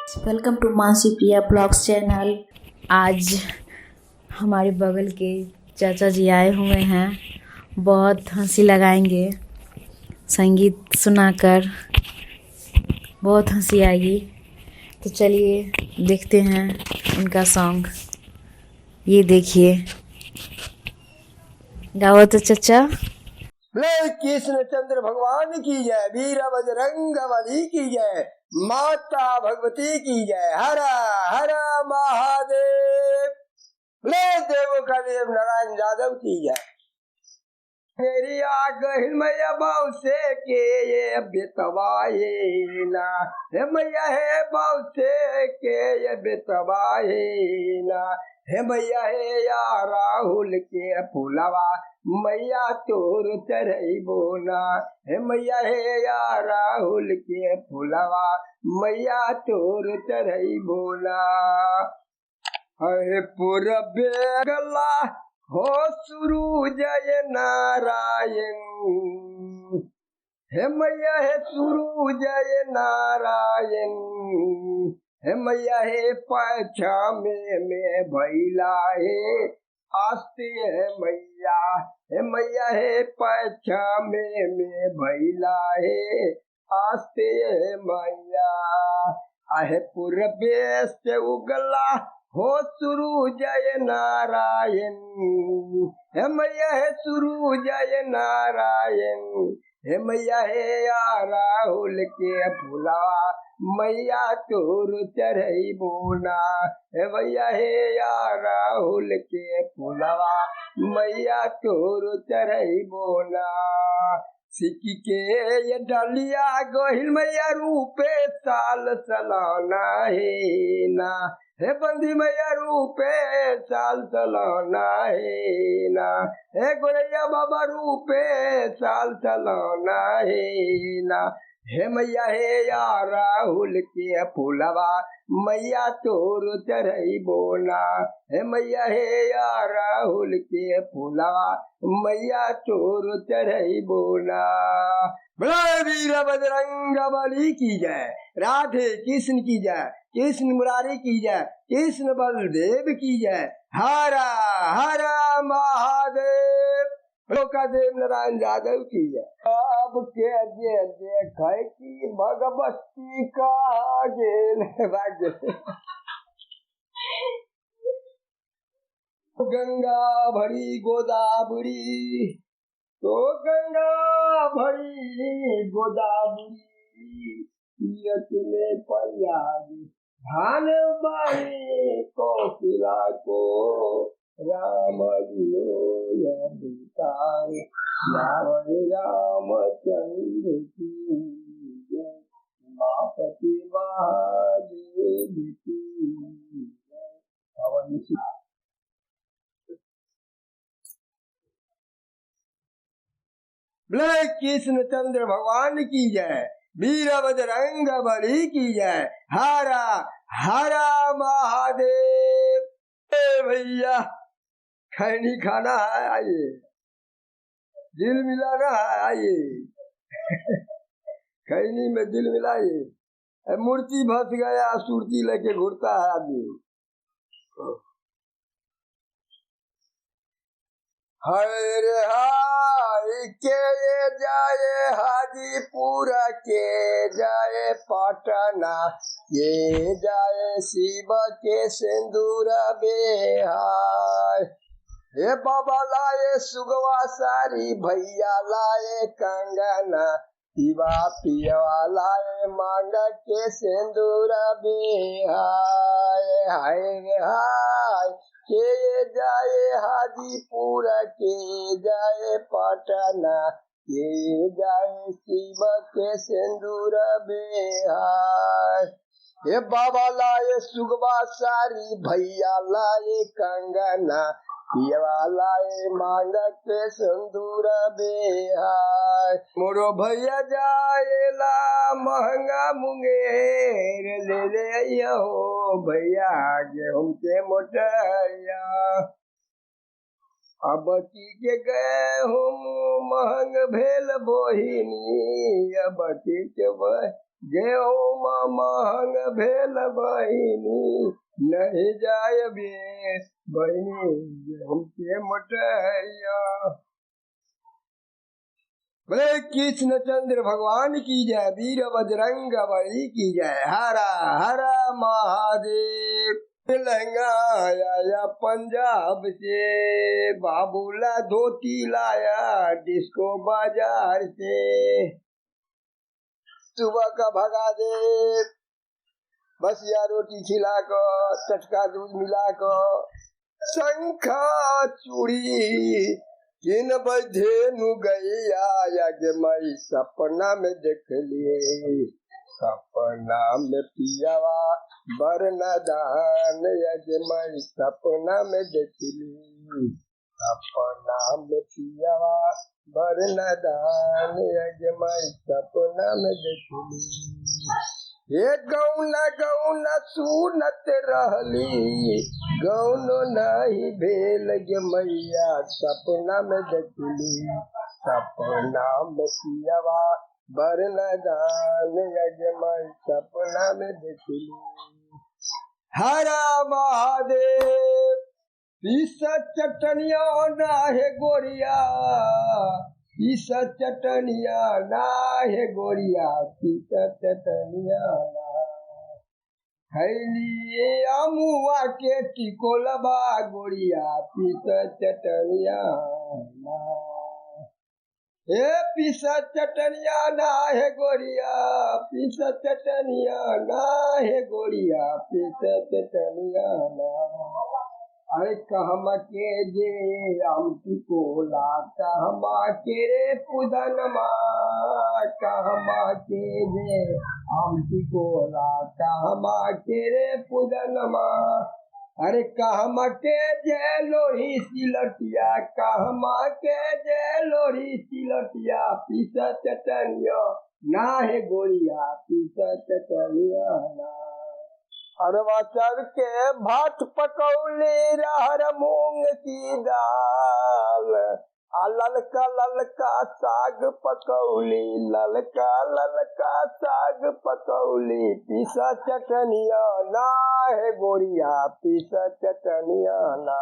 Welcome to Mansi Priya blogs channel. आज हमारे बगल के चाचा जी आए हुए हैं, बहुत हंसी लगाएंगे। संगीत सुनाकर बहुत हंसी आएगी, तो चलिए देखते हैं उनका सॉन्ग। ये देखिए, गाओ तो चाचा। बोले कृष्ण चंद्र भगवान की जय, वीर बजरंग बली की जय, माता भगवती की जय, हर हर महादेव। बोले देवों का देव नारायण यादव की जय। मेरी आग मैया बाऊ से के ये बेतवाए ना, हे मैया है बाऊ से के ये बेतवाए ना, हे मैया है या राहुल के फुलवा मैया तोर चढ़ई बोना, हे मैया है या राहुल के फुलवा मैया तोर चढ़ई बोना। हरे पूरबे गला हो सूरज नारायण, हे मैया है सूरज नारायण, हे मैया है पछामे में भैला है आस्ते है मैया, हे मैया है पछामे में भैला है आस्ते है मैया। आहे पूरबे से उगला हो सूरज नारायण, हे मैया है सूरज नारायण, हे मैया है या राहुल के फुलवा मैया तोर चढ़ई बोना, हे मैया है या राहुल के फुलवा मैया तोर चढ़ई बोना। सिक्की के ये डलिया गोहिल मैया रूपे साल सलाना है ना, हे बंदी मैया रूपे साल सलाना है ना, हे गोरैया बाबा रूपे साल सलाना है ना, हे मैया है या राहुल के फुलवा मैया तोर चढ़ई बोना, हे मैया है या राहुल के फुलवा मैया तोर चढ़ई बोना। बड़ा वीर बजरंग बली की जय, राधे कृष्ण की जय, कृष्ण मुरारी की जय, कृष्ण बलदेव की जय, हरा हरा महादेव। का देव नारायण यादव की जय। अब के जे देख की भगवती का गेल भाग्य गंगा भरी गोदावरी, तो गंगा भरी गोदावरी तीरथ में प्रयाग धान बाई कोकिला को राम जियो दूतार रामचंद्र की जय, मापति महादेव की जय। पवन बोले कृष्ण चंद्र भगवान की जय, वीर बजरंग बली की जय, हरा हरा महादेव। भैया खैनी खाना है आइए, दिल मिलाना है आइए, खैनी में दिल मिलाइए। मूर्ति फंस गया, सुरती लेके घूरता है आदमी। हर हाय के जाए हाजीपुर के जाए पटना, ये जाए शिव के सिंदूर बेहाय, हे बाबा लाए सुगवा सारी, भैया लाए कंगना, शिवा पियवा लाए मांग के सिंदूर बेहाय, हाय रे हाय के जाए हाजीपुर के जाए पटना, ये जाए शिव के सिंदूर बेहाय, हे बाबा लाए सुगवा सारी, भैया लाए कंगना, पियवा लाए मांग के सिंदूर बेहाय। मोरो भैया जाएला महंगा मुंगेर, ले ले हो भैया गेहूं के मोटैया, अब के गए हम महंग भेल बोहिनी, अब के गेहूँ महंग भेल बहिनी, नहीं जाय बे बहिनी गेहूँ के मोटैया। बोले कृष्ण चंद्र भगवान की जय, वीर बजरंग बली की जय। हरा हरा महादेव। लहंगा आया पंजाब से, बाबूला धोती लाया डिस्को बाजार से। सुबह का भगा दे बसिया रोटी खिला कर, चटका दूध मिला कर, शंखा चूड़ी किन बजे नु गैया, यज्ञ मई सपना में देख लिए, सपना में पियावा बरना दान, यज्ञ मई सपना में देख ली, सपना में पियावा बरना दान, यज्ञ मई सपना में देख ली। ये गौना गौना सुनत रहली, गौनो नहीं भेल गे मैया, सपना में देखली, सपना में पियावा बरना दान, यज्ञ मई सपना में देखली। हरा महादेव। पीस चटनिया ना है गोरिया, पीस चटनिया ना है गोरिया, पीस चटनिया ना। खैली अमुआ के टिकोलबा गोरिया, पीस चटनिया ना। ए पीस चटनिया ना है गोरिया, पीस चटनिया ना है गोरिया, पीस चटनिया ना। अरे कहमा के जे आमती कोला, कहमा के रे पुदनमा, कहमा के जे आमती कोला, कहमा के रे पुदनमा। अरे कहमा के जे लोही सिलटिया, कहमा के जे लोही सिलटिया, पीस चटनिया ना है गोरिया, पीस चटनिया ना। अरवा चढ़ के भात पकौली, रहर मूंग की दाल, आ ललका ललका साग पकौली, ललका ललका साग पकौली, पीसा चटनिया ना है गोरिया, पीसा चटनिया ना।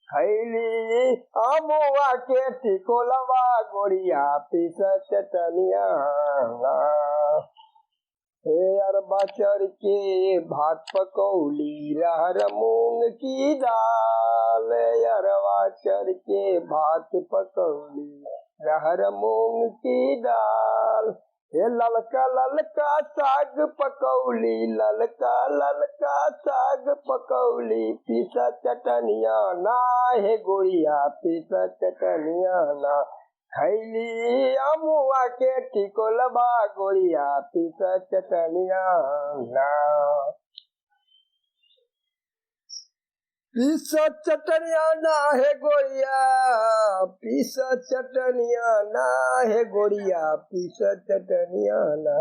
खैली अमुआ के टिकोलवा गोरिया, पीसा चटनिया ना। हे अरबा चढ़ के भात पकौली, रहर मूंग की दाल, अरबा चढ़ के भात पकौली, रहर मूंग की दाल। हे ललका ललका साग पकौली, ललका ललका साग पकौली, पीसा चटनिया ना है गोरिया, पीसा चटनिया ना। खैली अमुआ के टिकोलबा गोरिया, पीस चटनिया ना। पीस चटनिया ना है गोरिया, पीस चटनिया ना है गोरिया, पीस चटनिया ना।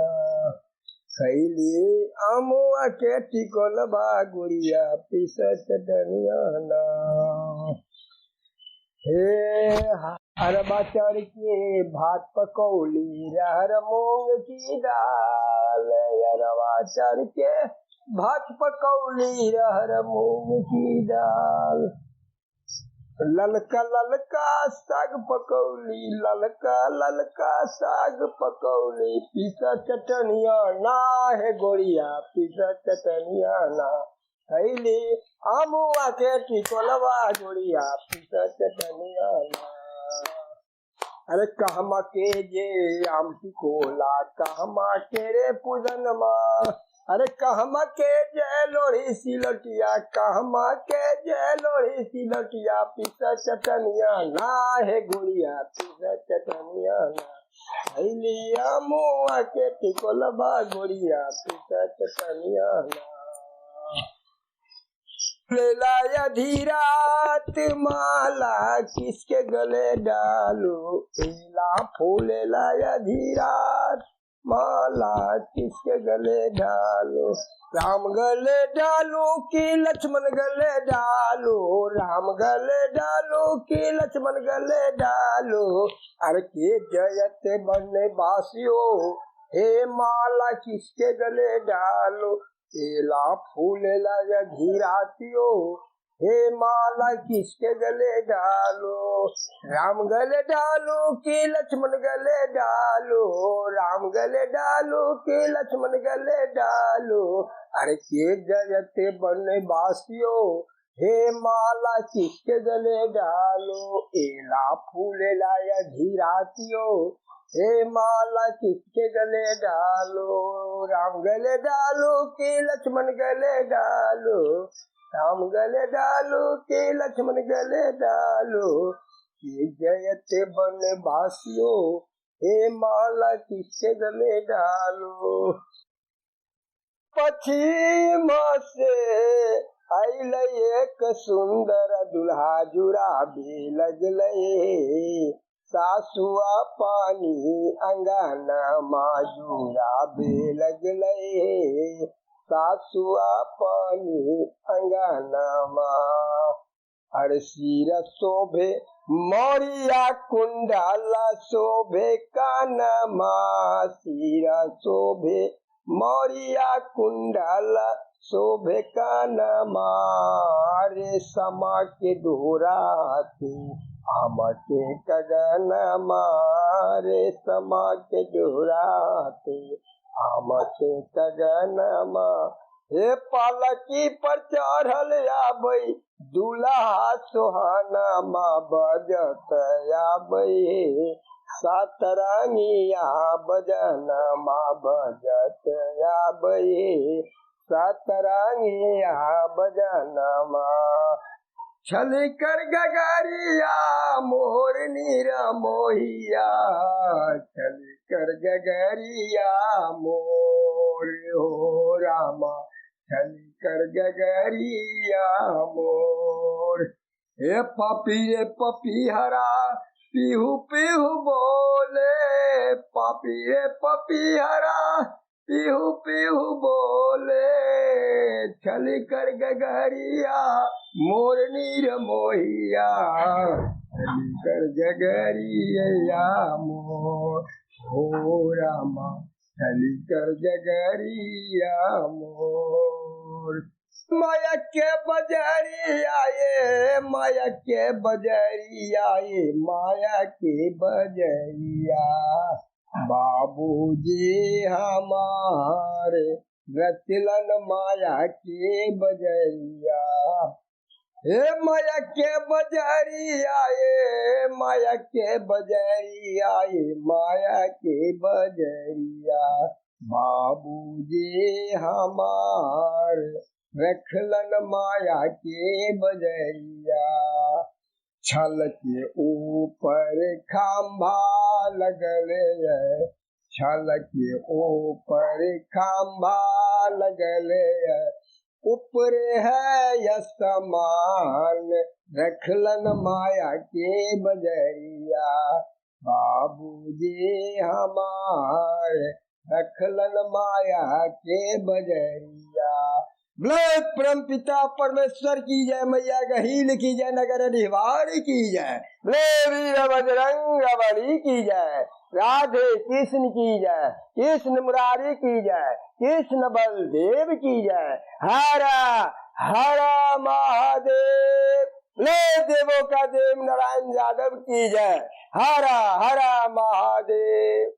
खैली अमुआ के टिकोलबा गोरिया, पीस चटनिया ना। हे अरबा चढ़ के भात पकौली, रहर मूंग की दाल, अरबा चढ़ के भात पकौली, रहर मूंग की दाल। ललका ललका साग पकौली, ललका ललका साग पकौली, पीसा चटनिया ना है गोरिया, पीसा चटनिया ना। खैली अमुआ के टिकोलवा गोरिया, पीसा चटनिया ना। अरे कहमा के जे आमती कोला, कहमा के रे पुदनमा, अरे कहमा के जे लोही सिलटिया, कहमा के जे लोही सिलटिया, पीसा चटनिया ना है गोरिया, पीसा चटनिया ना। खैली अमुआ के टिकोलवा गोरिया, पीसा चटनिया ना। लेला धीरात माला किसके गले डालू, एला फूलेला धीरात माला किसके गले डालू। राम गले डालू कि लक्ष्मण गले डालू, राम गले डालू कि लक्ष्मण गले डालू। अरे के जयत बने बासियो, हे माला किसके गले डालो, केला फूल लगा धीरातियो। हे माला किसके गले डालो, राम गले डालो कि लक्ष्मण गले डालो, राम गले डालो कि लक्ष्मण गले डालो। अरे के जयते बनवासियो, हे माला किसके गले डालो, एला फूल लाया धीरातियो। हे माला किसके गले डालो, राम गले डालो कि लक्ष्मण गले डालो, राम गले डालो कि लक्ष्मण गले डालो। ये जयते बनवासियो, हे माला किसके गले डालो। पश्चिम से आइल एक सुंदर दुल्हा जुरा भी लगले, सासुआ पानी अंगना माजूरा भी लगले, सासुआ पानी अंगना माँ। हर सिर शोभे मोरिया कुंडला शोभे कानमा, सिर शोभे मोरिया कुंडला शोभे कानमा। रेशमा के डोराती आमके कगनमा, रेशमा के डोराती आमके कगनमा। हे पालकी पर चढ़ल आबै दूल्हा सोहानमा, बजत आबै सतरंगिया बजनमा, बजत आबै सतरंगिया बजनमा। छलकर गगरिया मोरनी मोहिया, छलकर गगरिया मोर हो रामा, छलकर गगरिया मोर। हे पपी रे पपीहरा पीहू पीहू बोले, पपी रे पपीहरा पीहू पीहू बोले, छलकर गगरिया मोरनी मोहिया, छलकर गगरिया मोर हो रामा, छलकर गगरिया मोर। माया के बजरिया ये, माया के बजरिया ये, माया के बजरिया। बाबूजी हमारे रचलन माया के बजरिया। हे माया के बजरिया ये, माया के बजरिया ये, माया के बजरिया। बाबूजी हमार रखलन माया के बजरिया। छल के ऊपर खंभा लगले, छल के ऊपर खंभा लगले, ऊपर है यशमान रखलन माया के बजरिया। बाबूजी हमार रखलन माया के बजरिया। बोले परम पिता परमेश्वर की जय, मैया गहील की जय, नगर निवारी की जय। बोले वीर बजरंग बली की जय, राधे कृष्ण की जय, कृष्ण मुरारी की जय, कृष्ण बलदेव की जय। हर हर महादेव। बोले देवों का देव नारायण यादव की जय। हर हर महादेव।